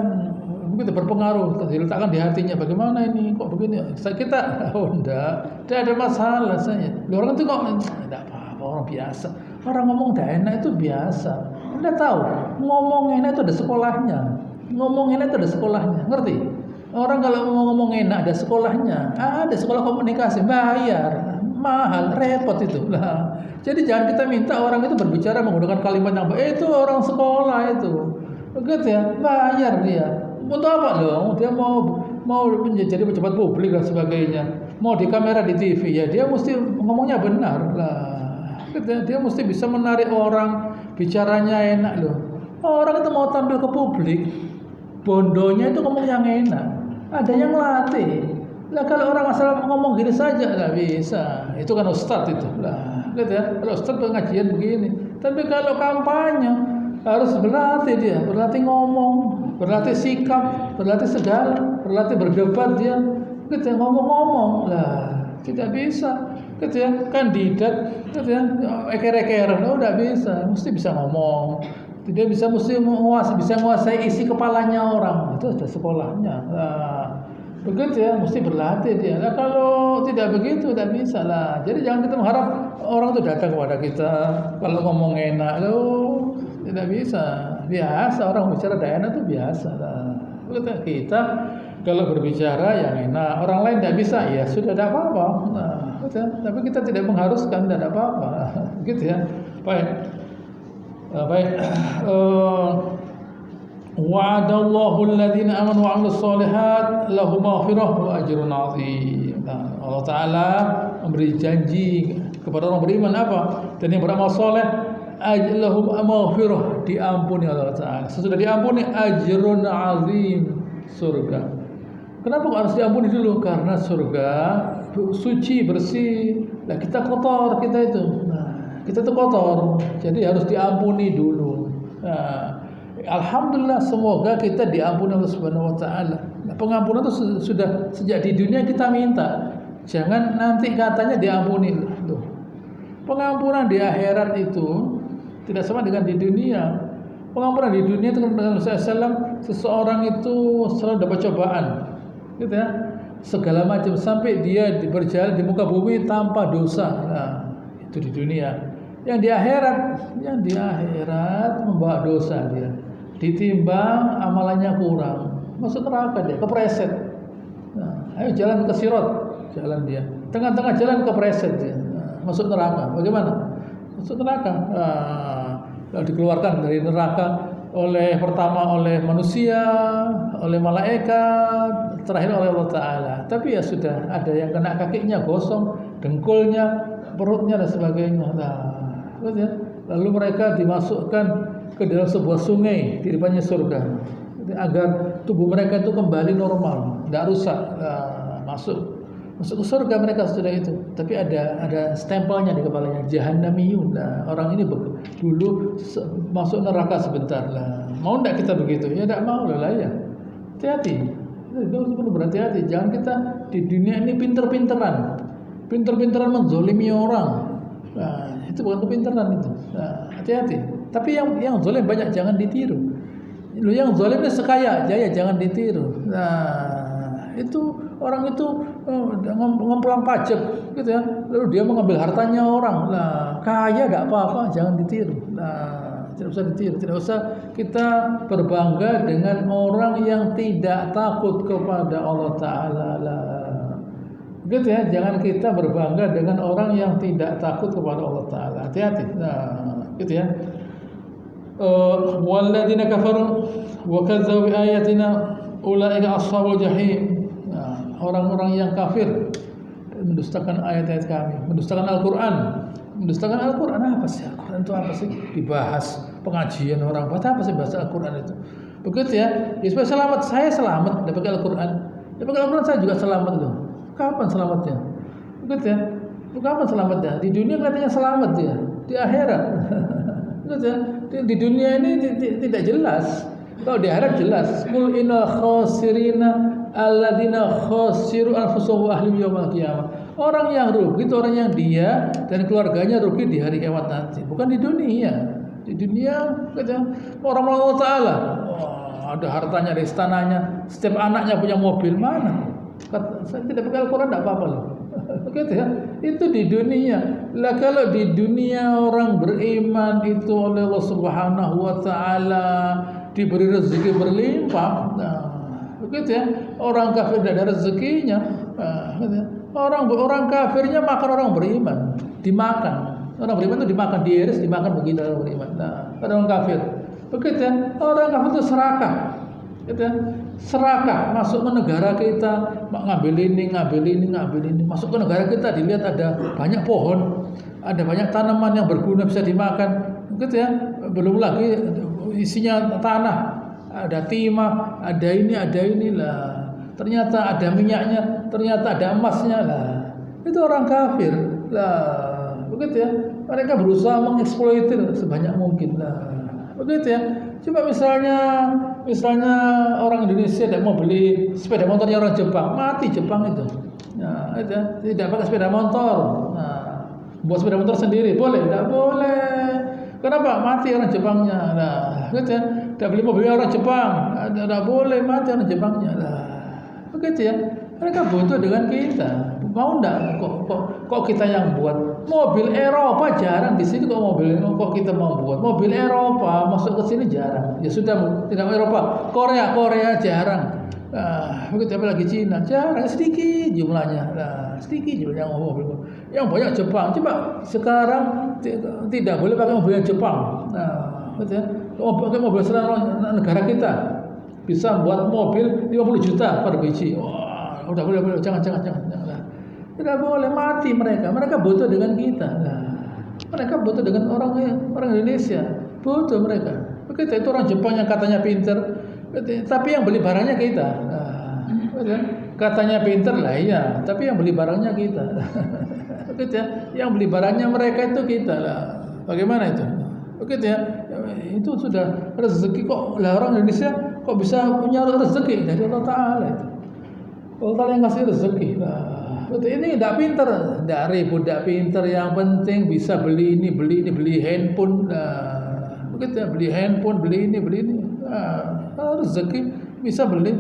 begitu berpengaruh, diletakkan di hatinya, bagaimana ini kok begini? Kita tidak ada masalah saya. Orang itu kok tidak apa-apa, orang biasa. Orang ngomong tidak enak itu biasa. Anda tahu, ngomong enak itu ada sekolahnya. Ngomong enak itu ada sekolahnya, ngerti? Orang kalau mau ngomong enak ada sekolahnya. Ada sekolah komunikasi, bayar, mahal, repot itu. Nah, jadi jangan kita minta orang itu berbicara menggunakan kalimat yang baik. Itu orang sekolah itu. Begitu ya, bayar dia. Untuk apa loh? Dia mau menjadi pejabat publik dan sebagainya. Mau di kamera di TV ya, dia mesti ngomongnya benar lah. Dia mesti bisa menarik orang, bicaranya enak loh. Orang itu mau tampil ke publik, bondonya itu ngomong yang enak. Ada yang latih. Lah kalau orang asal ngomong gini saja nggak bisa. Itu kan ustadz itu lah. Gitu ya. Kalau ustadz pengajian begini. Tapi kalau kampanye harus berlatih dia, berlatih ngomong, berlatih sikap, berlatih segala, berlatih berdebat dia. Gitu ya, ngomong-ngomong lah. Tidak bisa. Gitu ya, kandidat gitu ya, eker-ekeran udah bisa, mesti bisa ngomong. Tidak bisa mesti bisa menguasai isi kepalanya orang. Itu sudah sekolahnya. Nah, begitu ya, mesti berlatih dia. Nah, kalau tidak begitu tidak bisa lah. Jadi jangan kita mengharap orang itu datang kepada kita kalau ngomong enak loh, tidak bisa. Biasa orang bicara tidak enak itu biasa lah. Begitu kita kalau berbicara yang enak, orang lain tidak bisa, ya sudah tidak apa-apa. Nah, gitu ya. Tapi kita tidak mengharuskan, tidak ada apa-apa. Gitu ya. Baik. Wa'adallahu alladhina amanu wa 'amilus shalihat lahum maghfirah wa ajrun 'azim. Nah, Allah Ta'ala memberi janji kepada orang beriman apa? Dan yang beramal saleh, lahum maghfirah, diampuni Allah Ta'ala. Sesudah diampuni, ajrun 'azim, surga. Kenapa harus diampuni dulu? Karena surga suci, bersih. Nah, kita kotor, kita itu. Nah, kita itu kotor. Jadi harus diampuni dulu. Nah, alhamdulillah semoga kita diampuni Allah Subhanahu Wa Ta'ala. Nah, pengampunan itu sudah sejak di dunia kita minta. Jangan nanti katanya diampuni. Loh. Pengampunan di akhirat itu tidak sama dengan di dunia. Pengampunan di dunia itu dengan Rasulullah SAW, seseorang itu selalu dapat cobaan. Gitu ya, segala macam sampai dia berjalan di muka bumi tanpa dosa. Nah, itu di dunia. Yang di akhirat membawa dosa dia. Ditimbang amalannya kurang, masuk neraka dia, kepreset. Nah, ayo jalan ke Sirat, jalan dia. Tengah-tengah jalan kepreset dia, masuk neraka. Bagaimana? Masuk neraka. Kalau dikeluarkan dari neraka, pertama oleh manusia, oleh malaikat, terakhir oleh Allah Ta'ala. Tapi ya sudah, ada yang kena kakinya gosong, dengkulnya, perutnya dan sebagainya. Lalu mereka dimasukkan ke dalam sebuah sungai di depannya surga, agar tubuh mereka itu kembali normal, tidak rusak. Masuk ke surga mereka sudah itu. Tapi ada stempelnya di kepalanya, Jahannamiyun. Orang ini dulu masuk neraka sebentar lah. Mau tidak kita begitu? Ya tidak mau lah ya. Hati-hati. Itu perlu berhati-hati. Jangan kita di dunia ini pinter-pinteran menzolimi orang. Itu bukan kepintaran itu. Hati-hati. Tapi yang zalim banyak, jangan ditiru. Lu yang zalim ini sekaya aja ya, jangan ditiru. Itu orang itu ngemplang pajak gitu ya. Lalu dia mengambil hartanya orang. Kaya enggak apa-apa, jangan ditiru. Tidak usah ditiru, tidak usah kita berbangga dengan orang yang tidak takut kepada Allah Ta'ala. Gitu ya, jangan kita berbangga dengan orang yang tidak takut kepada Allah Ta'ala. Hati-hati. Gitu ya. Walladzina kafaru wa kadzdzabu bi ayatina ulaika ashabul jahim. Orang-orang yang kafir mendustakan ayat-ayat kami, mendustakan Al-Quran. Mendustakan Al-Quran apa sih? Al-Quran itu apa sih? Dibahas pengajian orang. Apa sih bahasa Al-Quran itu? Begitu ya. Ya supaya selamat. Saya selamat dapat Al-Quran. Dapat Al-Quran saya juga selamat loh. Kapan selamatnya? Begitu ya. Kapan selamatnya? Di dunia katanya selamat dia. Di akhirat. Begitu ya. Di dunia ini tidak jelas. Kalau di akhirat jelas. Qul innal khasirina alladzina khasiru anfusahum wa ahlihim yaumil qiyamah. Orang yang rugi itu orang yang dia dan keluarganya rugi di hari kiamat nanti, bukan di dunia. Di dunia kata orang Allah Ta'ala, ada hartanya, ada istananya, setiap anaknya punya mobil. Mana? Saya tidak pakai Al-Quran tidak apa-apa loh. Begitu ya. Itu di dunia. Lah kalau di dunia orang beriman itu oleh Allah Subhanahu wa Ta'ala diberi rezeki berlimpah. Begitu ya. Orang kafir tidak ada rezekinya. Orang kafirnya makan orang beriman, dimakan. Orang beriman itu dimakan, diiris, dimakan begitu orang beriman. Orang kafir. Begitu ya. Orang kafir itu serakah. Gitu ya. Serakah masuk ke negara kita, ngambil ini, masuk ke negara kita dilihat ada banyak pohon, ada banyak tanaman yang berguna bisa dimakan. Begitu ya. Belum lagi isinya tanah, ada timah, ada ini lah. Ternyata ada minyaknya, ternyata ada emasnya lah. Itu orang kafir lah. Begitu ya. Mereka berusaha mengeksploitir sebanyak mungkin lah. Begitu ya. Coba misalnya orang Indonesia tidak mau beli sepeda motornya orang Jepang, mati Jepang itu. Nah, itu ya. Tidak pakai sepeda motor. Nah, buat sepeda motor sendiri boleh? Tidak boleh. Kenapa? Mati orang Jepangnya. Nah, gitu ya. Tidak beli mobil orang Jepang, tidak boleh, mati orang Jepangnya. Nah, begitu ya. Mereka butuh dengan kita. Mau enggak kok kita yang buat mobil Eropa jarang di sini kok kita mau buat mobil Eropa masuk ke sini jarang. Ya sudah tidak Eropa, Korea jarang. Begitu apalagi Cina jarang, sedikit jumlahnya. Sedikit jumlahnya mobil. Yang banyak Jepang. Coba sekarang tidak boleh pakai mobil Jepang. Betul ya. Pakai mobil negara kita bisa buat mobil 50 juta per biji. Udah boleh, jangan. Tidak boleh, mati mereka. Mereka butuh dengan kita. Mereka butuh dengan orang Indonesia. Butuh mereka. Begitu itu orang Jepang yang katanya pinter, tapi yang beli barangnya kita. Katanya pinter lah iya, tapi yang beli barangnya kita. Begitu ya. Yang beli barangnya mereka itu kita lah. Bagaimana itu? Begitu ya. Itu sudah rezeki kok. Lah orang Indonesia kok bisa punya rezeki dari Allah Ta'ala itu. Allah Ta'ala yang kasih rezeki. Ini tidak pinter, tidak ribut, tidak pinter. Yang penting bisa beli ini, beli handphone. Begitu ya, beli handphone, beli ini. Rezeki bisa beli.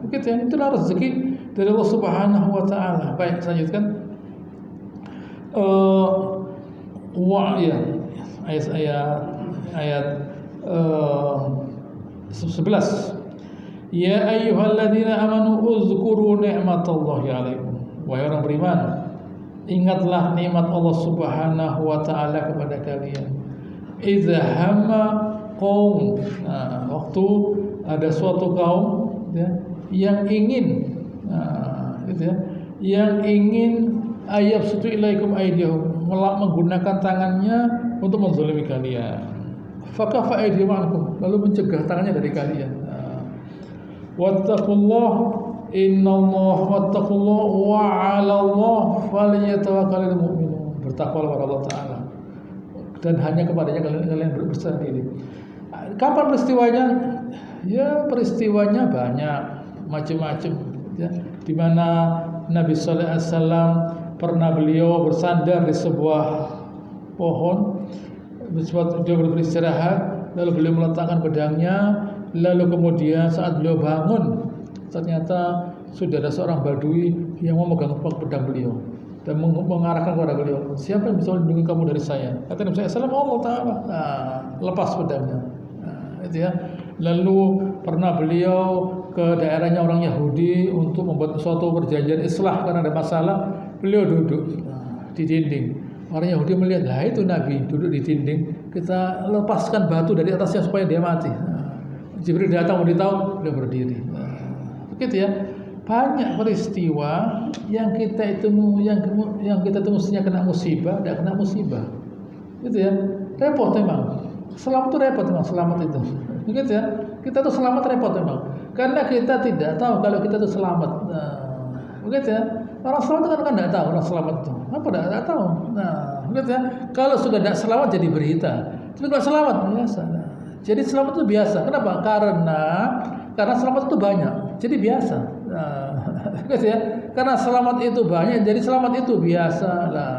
Begitu ya, itulah rezeki dari Allah Subhanahu wa Ta'ala. Baik, selanjutkan. Ayat 11. Ya ayyuhalladzina amanu uzkuru ni'matallahi 'alaikum. Wahai orang beriman, ingatlah nikmat Allah Subhanahu wa Ta'ala kepada kalian. Idza hamma kaum. Waktu ada suatu kaum ya, yang ingin gitu ya, yang ingin ayabsutu ilaikum aydihum, menggunakan tangannya untuk menzalimi kalian. Fakafa aydihum ankum, lalu mencegah tangannya dari kalian. Wattaqullah innallaha wattaqullah wa 'alallah falyatawakkalul mu'minun. Bertakwalah kepada Allah Taala dan hanya kepadanya kalian bersandar diri. Kapan peristiwanya? Ya peristiwanya banyak, macam-macam ya. Di mana Nabi sallallahu alaihi wasallam pernah beliau bersandar di sebuah pohon, dia beristirahat, lalu beliau meletakkan pedangnya, lalu kemudian saat beliau bangun ternyata sudah ada seorang badui yang memegang pedang beliau dan mengarahkan kepada beliau, siapa yang bisa melindungi kamu dari saya? Kata Nabi SAW, Allah Ta'ala. Lepas pedangnya. Itu ya. Lalu pernah beliau ke daerahnya orang Yahudi untuk membuat suatu perjanjian islah karena ada masalah. Beliau duduk di dinding. Orang Yahudi melihat, lah itu Nabi duduk di dinding, kita lepaskan batu dari atasnya supaya dia mati. Jibril datang memberitahu, beliau berdiri. Begitu ya. Banyak peristiwa yang kita itu mestinya kena musibah, tidak kena musibah. Gitu ya. Repot memang. Selamat itu repot memang, selamat itu. Begitu ya. Kita tuh selamat repot memang. Karena kita tidak tahu kalau kita tuh selamat. Begitu ya. Orang selamat kan tidak tahu orang selamat itu. Apa tidak tahu. Begitu ya. Kalau sudah tidak selamat jadi berita. Tapi kalau selamat biasa. Jadi selamat itu biasa. Kenapa? Karena selamat itu banyak. Jadi biasa. Begitu ya. Karena selamat itu banyak, jadi selamat itu biasa lah.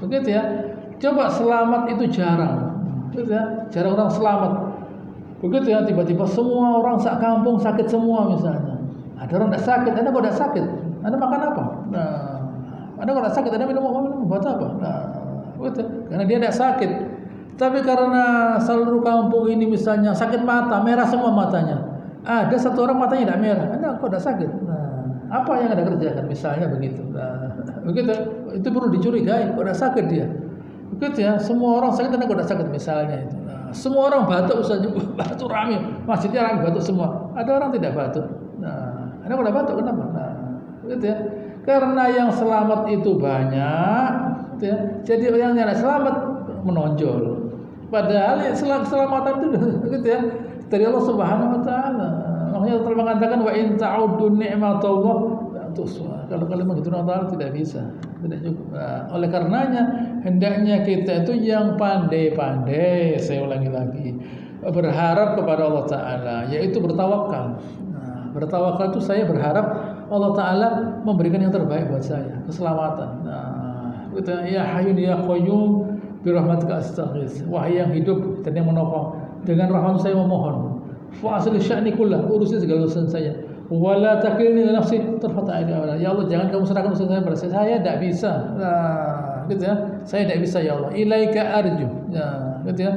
Begitu ya. Coba selamat itu jarang. Begitu ya. Jarang orang selamat. Begitu ya, tiba-tiba semua orang sak kampung sakit semua misalnya. Ada orang tidak sakit, Anda kok tidak sakit? Anda makan apa? Anda kok tidak sakit? Anda minum buat apa? Begitu. Karena dia tidak sakit. Tapi karena seluruh kampung ini misalnya sakit mata, merah semua matanya. Ada satu orang matanya tidak merah, Anda kok tidak sakit? Apa yang Anda kerjakan? Misalnya begitu. Begitu. Itu perlu dicurigai, kok tidak sakit dia. Begitu ya. Semua orang sakit, Anda kok tidak sakit misalnya itu. Semua orang batuk, batuk rame, masjidnya rame batuk semua. Ada orang tidak batuk. Anda kok tidak batuk? Kenapa? Begitu ya. Karena yang selamat itu banyak, gitu ya. Jadi yang tidak selamat menonjol. Padahal keselamatan itu gitu ya, dari Allah Subhanahu wa taala. Makanya Allah mengatakan wa in ta'uddu ni'matallah la tuhsuha. Kalau kalimat itu Allah tidak bisa, tidak cukup. Oleh karenanya hendaknya kita itu yang pandai-pandai, saya ulangi lagi, berharap kepada Allah Taala, yaitu bertawakal. Bertawakal itu saya berharap Allah Taala memberikan yang terbaik buat saya, keselamatan. Gitu ya, Hayyun ya Qayyum birahmatika astaghits. Wahai yang hidup dan yang menolong, dengan rahmat saya memohon. Fa asli sya'ni kullah, urusi segala urusan saya. Wala takilni li nafsi tarfata aini. Ya Allah, jangan kamu serahkan urusan saya pada saya. Saya tidak bisa. Gitu ya. Saya tidak bisa ya Allah. Ilaika arju. Gitu ya.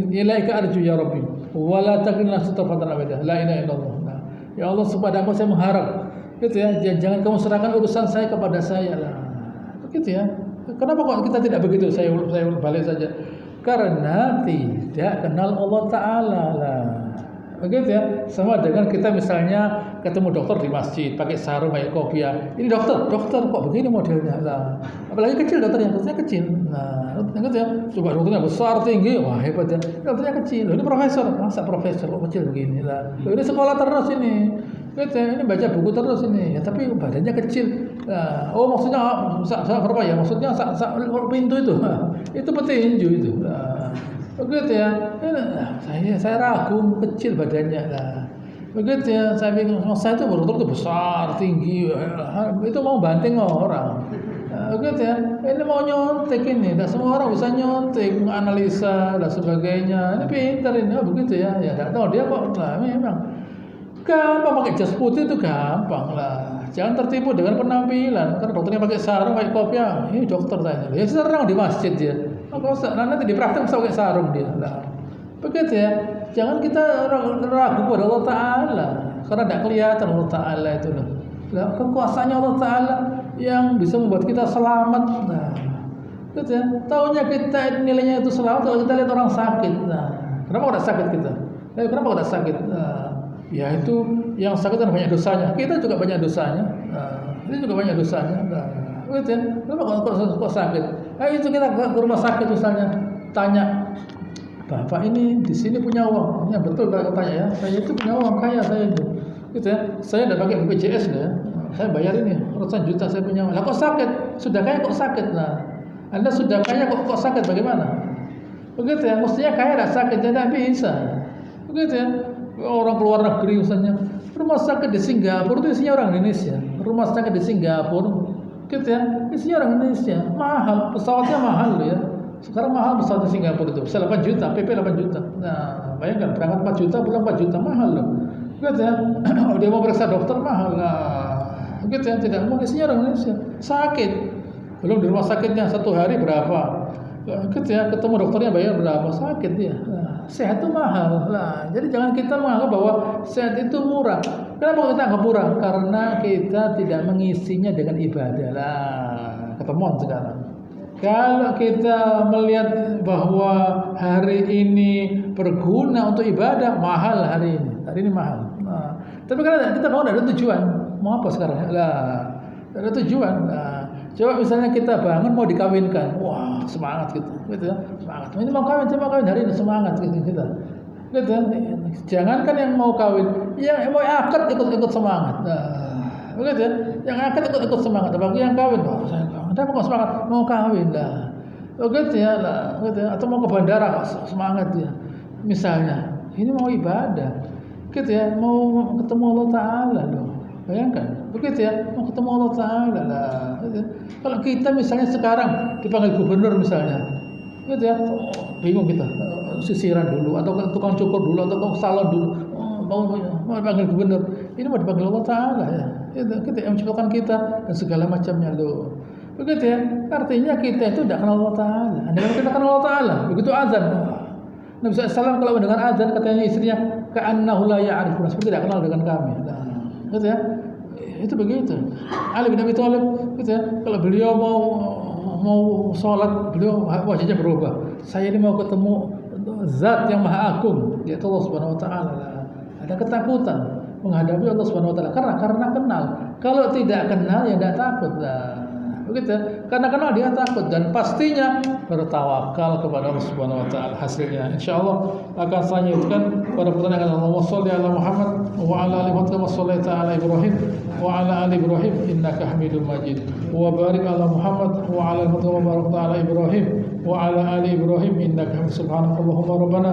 Ilaika arju ya Rabbi. Wala takilni nafsi tarfata aini. La ilaha illallah. Ya Allah, kepadamu saya mengharap. Gitu ya. Jangan kamu serahkan urusan saya kepada saya lah. Begitu ya. Kenapa kok kita tidak begitu? Saya balik saja. Karena tidak kenal Allah Ta'ala lah. Begitu ya. Sama dengan kita misalnya ketemu dokter di masjid pakai sarung kayak kopiah. Ini dokter kok begini modelnya lah. Apalagi kecil dokternya kecil. Nah, gitu ya. Coba dokternya besar tinggi, wah hebat ya. Dokternya kecil. Ini profesor, masa profesor kok kecil begini lah. Ini sekolah terus ini. Gitu ya. Ini baca buku terus ini. Ya, tapi badannya kecil. Nah, oh maksudnya berapa ya? Maksudnya pintu itu. Itu petinju itu. Nah, begitu ya. Saya ragu kecil badannya lah. Begitu ya. Saya bingung. Saya itu dokter itu besar, tinggi. Itu mau banting orang. Nah, begitu ya. Ini mau nyontek ini. Tidak semua orang bisa nyontek, menganalisa dan sebagainya. Ini pintar ini. Oh, begitu ya. Ya tidak tahu dia kok. Nah, memang gampang pakai jas putih itu gampang lah. Jangan tertipu dengan penampilan. Karena dokternya pakai sarung, pakai kopiah. Ini dokter tanya. Ya serang di masjid dia. Nanti di praktek bisa pakai sarung dia. Nah, begitu ya. Jangan kita ragu pada Allah Ta'ala. Karena tidak kelihatan Allah Ta'ala itu. Kekuasaannya Allah Ta'ala yang bisa membuat kita selamat. Nah, Gitu ya. Taunya kita nilainya itu selamat kalau kita lihat orang sakit. Nah, kenapa kok sakit kita? Kenapa kok sakit? Ya itu yang sakit kan banyak dosanya. Kita juga banyak dosanya. Ini juga banyak dosanya. Gitu ya. Kenapa kok sakit? Itu kita ke rumah sakit misalnya, tanya, Bapak ini di sini punya uang? Ya betul kalau tanya ya. Saya itu punya uang, kaya saya itu. Gitu ya. Saya udah pakai BPJS ya. Saya bayar ini ratusan juta saya punya uang. Lah kok sakit? Sudah kaya kok sakit? Nah, Anda sudah kaya kok sakit bagaimana? Begitu ya. Mestinya kaya tidak sakit, tidak bisa. Begitu ya. Orang keluar negeri misalnya, rumah sakit di Singapura itu isinya orang Indonesia. Rumah sakit di Singapura, gitu ya, isinya orang Indonesia. Mahal, pesawatnya mahal ya. Sekarang mahal pesawat di Singapura itu, bisa 8 juta, PP 8 juta. Nah, bayangkan berangkat 4 juta, pulang 4 juta, mahal loh. Gitu ya. Dia mau periksa dokter mahal. Nah, gitu ya, tidak mau, isinya orang Indonesia. Sakit, belum di rumah sakitnya 1 hari berapa? Gitu ya, ketemu dokternya bayar berapa, sakit dia. Nah, sehat itu mahal. Nah, jadi jangan kita menganggap bahwa sehat itu murah. Kenapa kita anggap murah? Karena kita tidak mengisinya dengan ibadah. Lah, ketemuan sekarang. Kalau kita melihat bahwa hari ini berguna untuk ibadah, mahal hari ini. Hari ini mahal. Nah, tapi kalau kita bangun ada tujuan, mau apa sekarang? Lah, ada tujuan. Nah, coba misalnya kita bangun mau dikawinkan, wah semangat gitu ya, semangat. Ini mau kawin, coba kawin hari ini semangat gitu kita. Gitu ya. Jangankan yang mau kawin, yang mau akad ikut semangat. Nah, begitu ya. Yang akad ikut semangat. Bagi yang kawin, oh saya kawin. Kenapa kok semangat? Mau kawin lah. Begitu ya lah, gitu ya. Atau mau ke bandara, semangat dia. Misalnya, ini mau ibadah, gitu ya, mau ketemu Allah Taala loh. Bayangkan, begitu ya, mau ketemu Allah Taala lah. Gitu. Kalau kita misalnya sekarang dipanggil gubernur misalnya, gitu ya, bingung kita, sisiran dulu, atau tukang cukur dulu, atau tukang salon dulu, mau dipanggil gubernur, ini mau dipanggil Allah Taala ya, gitu, yang menciptakan kita dan segala macamnya loh. Begitu ya, artinya kita itu tidak kenal Allah Taala. Andai kita kenal Allah Taala, begitu azan, Nabi SAW kalau mendengar azan katanya istrinya, ka'annahu la ya'rifuna, seperti tidak kenal dengan kami. Nah, gitu ya. Itu begitu. Ali bin Abi Thalib gitu ya. Kalau beliau mau sholat, beliau wajahnya berubah. Saya ini mau ketemu Zat yang Maha Agung, yaitu Allah Subhanahu Wa Taala. Ada ketakutan menghadapi Allah Subhanahu Wa Taala karena kenal. Kalau tidak kenal ya tidak takut. Begitu ya. Karena kenal dia takut dan pastinya bertawakal kepada Allah Subhanahu Wa Taala. Hasilnya insyaallah akan saya lanjutkan pada pertanyaan Allahumma shalli ala Muhammad wa ala ali Muhammad kama shallaita ala Ibrahim wa ala ali Ibrahim innaka Hamidum Majid wa barik ala Muhammad wa ala ali Muhammad wa barik ala Ibrahim wa ala ali Ibrahim innaka Hamidum subhanakallahumma rabbana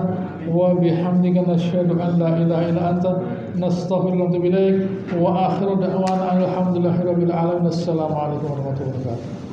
wa bihamdika nasyhadu an la ilaha illa anta nastaghfiruka wa natubu ilaik wa akhiru da'wana alhamdulillahi rabbil alamin. Assalamu alaikum warahmatullahi wabarakatuh.